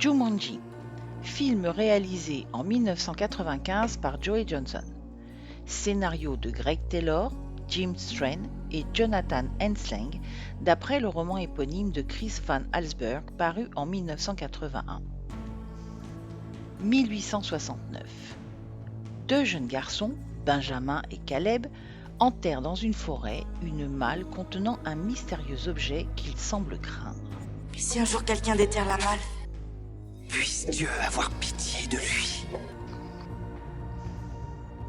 Jumanji, film réalisé en 1995 par Joey Johnson. Scénario de Greg Taylor, Jim Strain et Jonathan Ensling, d'après le roman éponyme de Chris Van Allsburg paru en 1981. 1869. Deux jeunes garçons, Benjamin et Caleb, enterrent dans une forêt une malle contenant un mystérieux objet qu'ils semblent craindre. Et si un jour quelqu'un déterre la malle? Puisse Dieu avoir pitié de lui.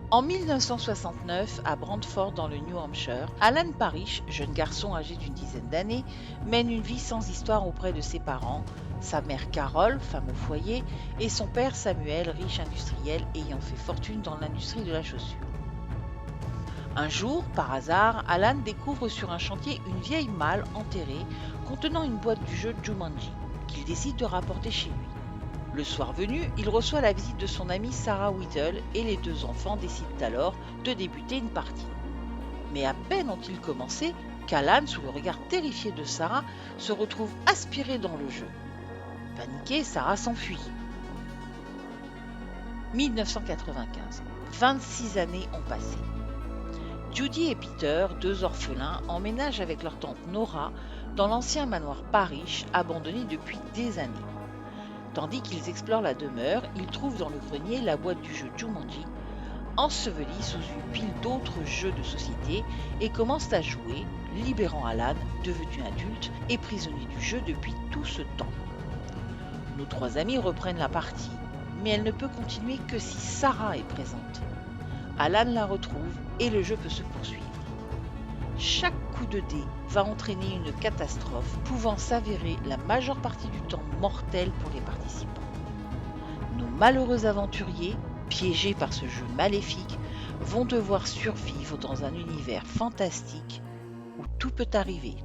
En 1969, à Brantford dans le New Hampshire, Alan Parrish, jeune garçon âgé d'une dizaine d'années, mène une vie sans histoire auprès de ses parents, sa mère Carole, femme au foyer, et son père Samuel, riche industriel ayant fait fortune dans l'industrie de la chaussure. Un jour, par hasard, Alan découvre sur un chantier une vieille malle enterrée contenant une boîte du jeu Jumanji, qu'il décide de rapporter chez lui. Le soir venu, il reçoit la visite de son amie Sarah Whittle et les deux enfants décident alors de débuter une partie. Mais à peine ont-ils commencé qu'Alan, sous le regard terrifié de Sarah, se retrouve aspiré dans le jeu. Paniquée, Sarah s'enfuit. 1995. 26 années ont passé. Judy et Peter, deux orphelins, emménagent avec leur tante Nora dans l'ancien manoir Parrish, abandonné depuis des années. Tandis qu'ils explorent la demeure, ils trouvent dans le grenier la boîte du jeu Jumanji, ensevelie sous une pile d'autres jeux de société, et commencent à jouer, libérant Alan, devenu adulte et prisonnier du jeu depuis tout ce temps. Nos trois amis reprennent la partie, mais elle ne peut continuer que si Sarah est présente. Alan la retrouve et le jeu peut se poursuivre. Chaque coup de dé va entraîner une catastrophe pouvant s'avérer la majeure partie du temps mortelle pour les participants. Nos malheureux aventuriers, piégés par ce jeu maléfique, vont devoir survivre dans un univers fantastique où tout peut arriver.